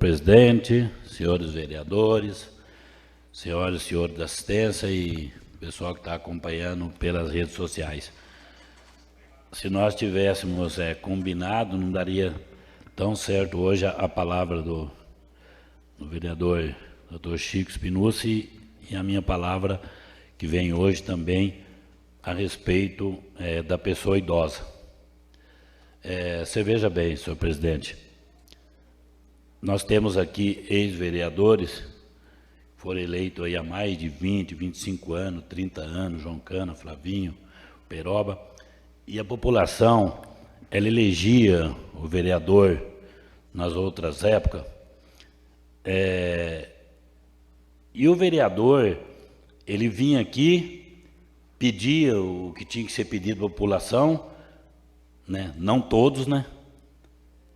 presidente, senhores vereadores, senhoras e senhores da assistência e pessoal que está acompanhando pelas redes sociais. Se nós tivéssemos combinado, não daria tão certo hoje a palavra do vereador Dr. Chico Spinucci e a minha palavra que vem hoje também a respeito da pessoa idosa. Você veja bem, senhor presidente, nós temos aqui ex-vereadores que foram eleitos aí há mais de 20, 25 anos, 30 anos, João Cana, Flavinho, Peroba, e a população, ela elegia o vereador nas outras épocas, e o vereador, ele vinha aqui, pedia o que tinha que ser pedido à população, né? Não todos, né?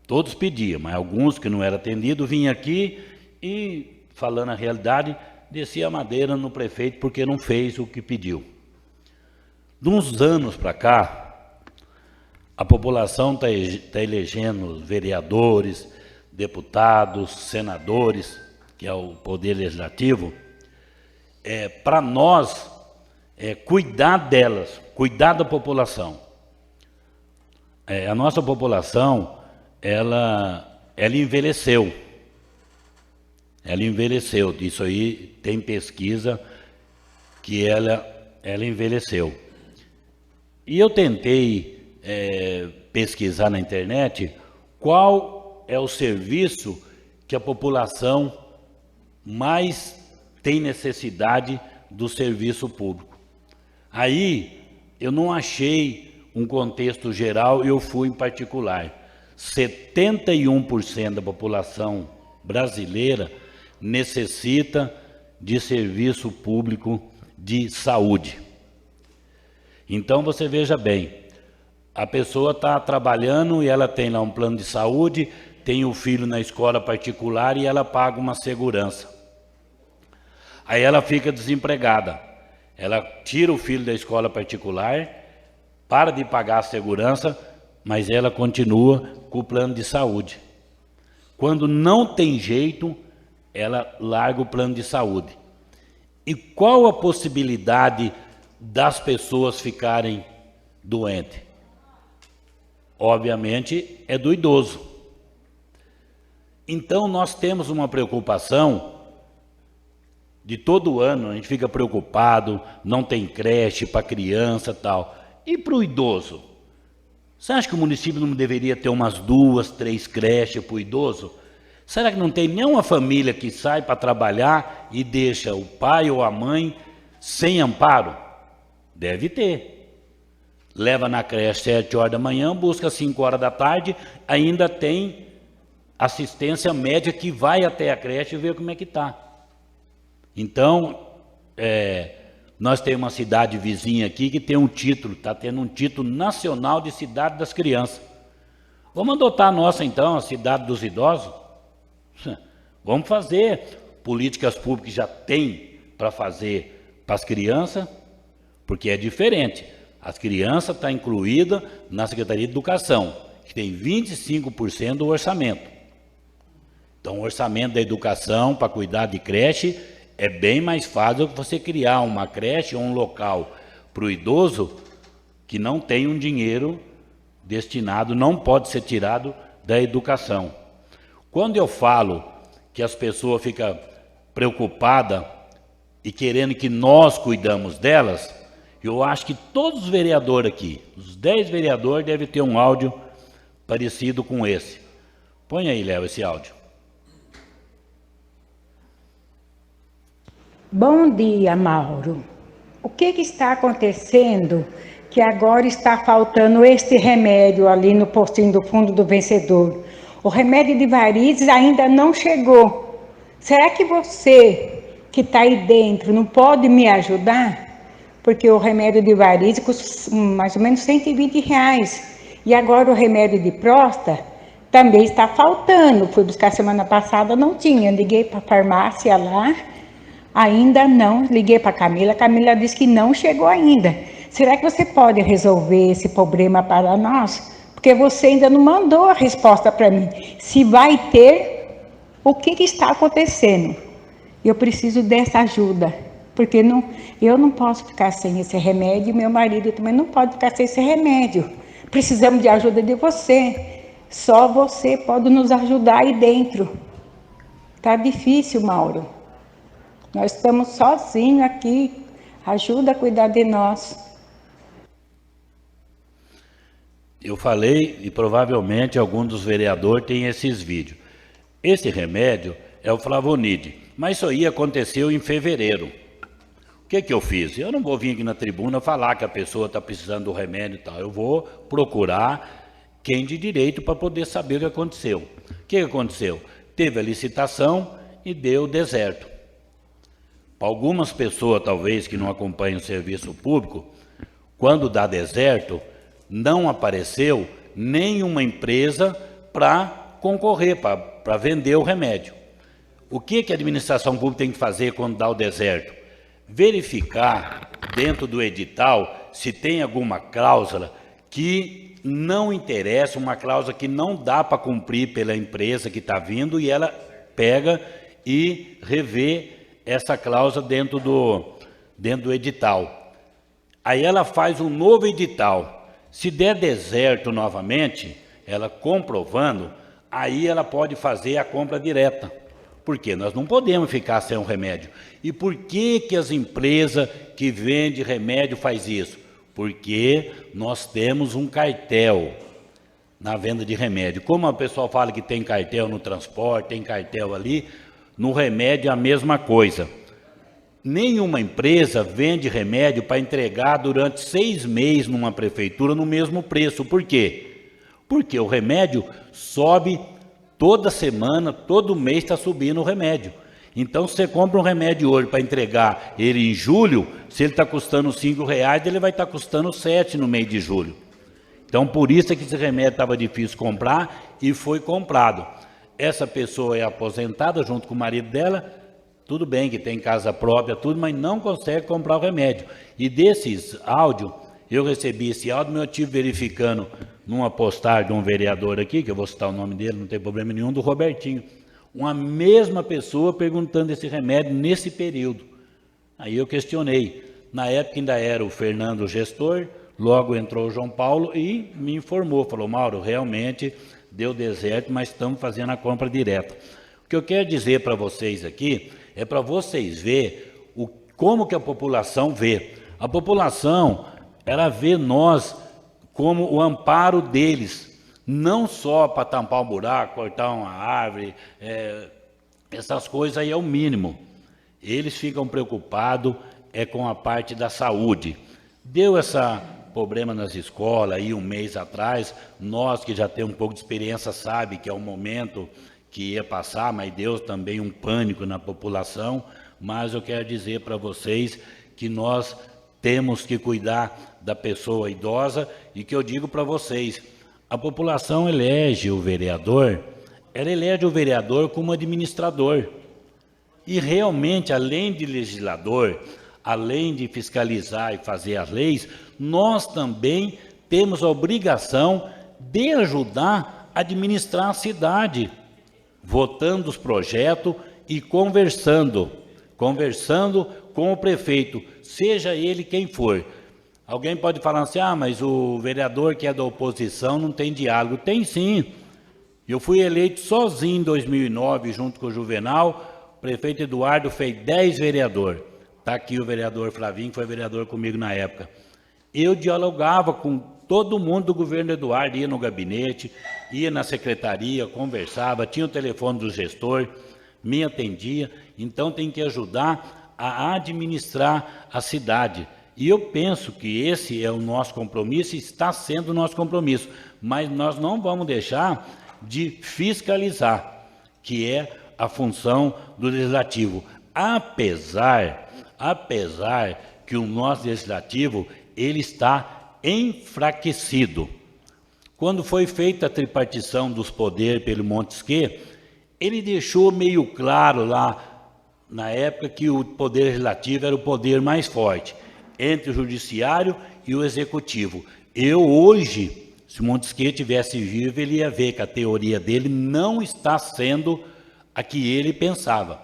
Todos pediam, mas alguns que não eram atendidos vinham aqui e, falando a realidade, descia a madeira no prefeito porque não fez o que pediu. De uns anos para cá, a população está elegendo vereadores, deputados, senadores, que é o poder legislativo, para nós cuidar delas, cuidar da população. A nossa população, ela envelheceu. Ela envelheceu. Isso aí tem pesquisa que ela envelheceu. E eu tentei pesquisar na internet qual é o serviço que a população mais tem necessidade do serviço público. Aí eu não achei um contexto geral e eu fui em particular. 71% da população brasileira necessita de serviço público de saúde. Então você veja bem, a pessoa está trabalhando e ela tem lá um plano de saúde, tem o filho na escola particular e ela paga uma segurança. Aí ela fica desempregada, ela tira o filho da escola particular, para de pagar a segurança, mas ela continua com o plano de saúde. Quando não tem jeito, ela larga o plano de saúde. E qual a possibilidade das pessoas ficarem doentes? Obviamente, é do idoso. Então, nós temos uma preocupação de todo ano, a gente fica preocupado, não tem creche para criança e tal. E para o idoso? Você acha que o município não deveria ter umas 2, 3 creches para o idoso? Será que não tem nenhuma família que sai para trabalhar e deixa o pai ou a mãe sem amparo? Deve ter. Leva na creche 7 horas da manhã, busca 5 horas da tarde, ainda tem assistência médica que vai até a creche e vê como é que está. Então, nós temos uma cidade vizinha aqui que tem um título, está tendo um título nacional de cidade das crianças. Vamos adotar a nossa então, a cidade dos idosos? Vamos fazer políticas públicas que já tem para fazer para as crianças, porque é diferente. As crianças estão incluídas na Secretaria de Educação, que tem 25% do orçamento. Então o orçamento da educação para cuidar de creche é bem mais fácil do que você criar uma creche ou um local para o idoso que não tem um dinheiro destinado, não pode ser tirado da educação. Quando eu falo que as pessoas ficam preocupadas e querendo que nós cuidamos delas, eu acho que todos os vereadores aqui, os 10 vereadores, devem ter um áudio parecido com esse. Põe aí, Léo, esse áudio. Bom dia, Mauro. O que está acontecendo que agora está faltando este remédio ali no postinho do Fundo do Vencedor? O remédio de varizes ainda não chegou. Será que você que está aí dentro não pode me ajudar? Porque o remédio de varizes custa mais ou menos R$120. E agora o remédio de próstata também está faltando. Fui buscar semana passada, não tinha. Liguei para a farmácia lá. Ainda não, liguei para a Camila disse que não chegou ainda. Será que você pode resolver esse problema para nós? Porque você ainda não mandou a resposta para mim. Se vai ter O que está acontecendo? Eu preciso dessa ajuda, porque eu não posso ficar sem esse remédio, e meu marido também não pode ficar sem esse remédio. Precisamos de ajuda de você. Só você pode nos ajudar aí dentro. Tá difícil, Mauro. Nós estamos sozinhos aqui. Ajuda a cuidar de nós. Eu falei, e provavelmente algum dos vereadores tem esses vídeos. Esse remédio é o Flavonide, mas isso aí aconteceu em fevereiro. O que eu fiz? Eu não vou vir aqui na tribuna falar que a pessoa está precisando do remédio e tal. Eu vou procurar quem de direito para poder saber o que aconteceu. O que aconteceu? Teve a licitação e deu deserto. Para algumas pessoas, talvez, que não acompanham o serviço público, quando dá deserto, não apareceu nenhuma empresa para concorrer, para vender o remédio. O que a administração pública tem que fazer quando dá o deserto? Verificar dentro do edital se tem alguma cláusula que não interessa, uma cláusula que não dá para cumprir pela empresa que está vindo, e ela pega e revê essa cláusula dentro do edital. Aí ela faz um novo edital. Se der deserto novamente, ela comprovando, aí ela pode fazer a compra direta. Porque nós não podemos ficar sem um remédio. E por que as empresas que vendem remédio faz isso? Porque nós temos um cartel na venda de remédio. Como a pessoa fala que tem cartel no transporte, tem cartel ali, no remédio é a mesma coisa. Nenhuma empresa vende remédio para entregar durante 6 meses numa prefeitura no mesmo preço. Por quê? Porque o remédio sobe toda semana, todo mês está subindo o remédio. Então, se você compra um remédio hoje para entregar ele em julho, se ele está custando R$5, ele vai estar custando 7 no mês de julho. Então, por isso é que esse remédio estava difícil comprar e foi comprado. Essa pessoa é aposentada junto com o marido dela. Tudo bem que tem casa própria, tudo, mas não consegue comprar o remédio. E desses áudios, eu recebi esse áudio, mas eu estive verificando numa postagem de um vereador aqui, que eu vou citar o nome dele, não tem problema nenhum, do Robertinho. Uma mesma pessoa perguntando esse remédio nesse período. Aí eu questionei. Na época ainda era o Fernando o gestor, logo entrou o João Paulo e me informou. Falou, Mauro, realmente deu deserto, mas estamos fazendo a compra direta. O que eu quero dizer para vocês aqui é para vocês verem como que a população vê. A população, ela vê nós como o amparo deles, não só para tampar um buraco, cortar uma árvore, essas coisas aí é o mínimo. Eles ficam preocupados com a parte da saúde. Deu esse problema nas escolas aí um mês atrás, nós que já temos um pouco de experiência sabe que é um momento que ia passar, mas deu também um pânico na população. Mas eu quero dizer para vocês que nós temos que cuidar da pessoa idosa, e que eu digo para vocês, a população elege o vereador, ela elege o vereador como administrador. E realmente, além de legislador, além de fiscalizar e fazer as leis, nós também temos a obrigação de ajudar a administrar a cidade, votando os projetos e conversando com o prefeito, seja ele quem for. Alguém pode falar assim, mas o vereador que é da oposição não tem diálogo. Tem sim. Eu fui eleito sozinho em 2009, junto com o Juvenal. O prefeito Eduardo fez 10 vereadores. Está aqui o vereador Flavinho, que foi vereador comigo na época. Eu dialogava com todo mundo do governo Eduardo, ia no gabinete, ia na secretaria, conversava, tinha o telefone do gestor, me atendia. Então tem que ajudar a administrar a cidade. E eu penso que esse é o nosso compromisso, está sendo o nosso compromisso. Mas nós não vamos deixar de fiscalizar, que é a função do legislativo. Apesar que o nosso legislativo ele está enfraquecido. Quando foi feita a tripartição dos poderes pelo Montesquieu, ele deixou meio claro lá, na época, que o poder legislativo era o poder mais forte, entre o judiciário e o executivo. Eu hoje, se Montesquieu tivesse vivo, ele ia ver que a teoria dele não está sendo a que ele pensava.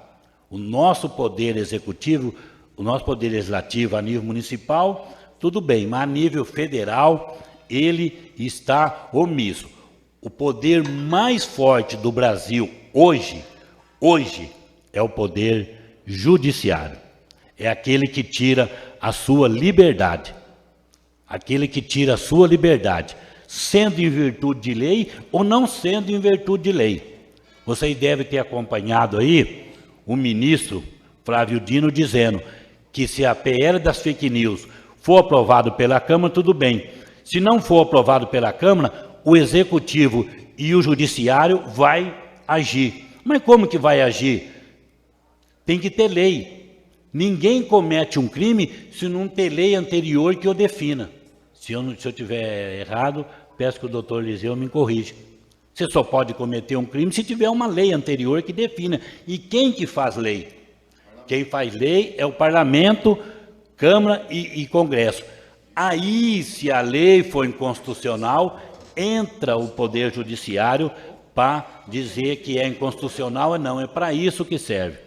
O nosso poder executivo, o nosso poder legislativo a nível municipal, tudo bem, mas a nível federal, ele está omisso. O poder mais forte do Brasil hoje é o poder judiciário. É aquele que tira a sua liberdade. Aquele que tira a sua liberdade, sendo em virtude de lei ou não sendo em virtude de lei. Vocês devem ter acompanhado aí o ministro Flávio Dino dizendo que se a PL das fake news for aprovado pela Câmara, tudo bem. Se não for aprovado pela Câmara, o Executivo e o Judiciário vai agir. Mas como que vai agir? Tem que ter lei. Ninguém comete um crime se não ter lei anterior que o defina. Se eu tiver errado, peço que o doutor Eliseu me corrija. Você só pode cometer um crime se tiver uma lei anterior que defina. E quem que faz lei? Quem faz lei é o Parlamento, Câmara e Congresso. Aí, se a lei for inconstitucional, entra o Poder Judiciário para dizer que é inconstitucional ou não. É para isso que serve.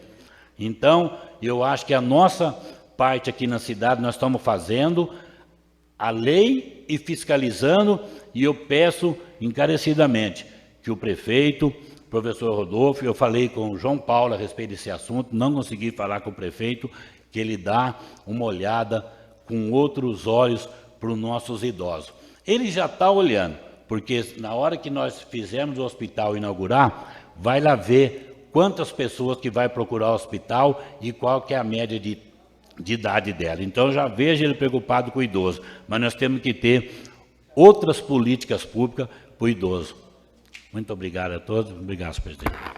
Então, eu acho que a nossa parte aqui na cidade, nós estamos fazendo a lei e fiscalizando, e eu peço encarecidamente que o prefeito, professor Rodolfo, eu falei com o João Paulo a respeito desse assunto, não consegui falar com o prefeito, que ele dá uma olhada com outros olhos para os nossos idosos. Ele já está olhando, porque na hora que nós fizermos o hospital inaugurar, vai lá ver quantas pessoas que vai procurar o hospital e qual que é a média de idade dela. Então, já vejo ele preocupado com o idoso, mas nós temos que ter outras políticas públicas para o idoso. Muito obrigado a todos. Obrigado, presidente.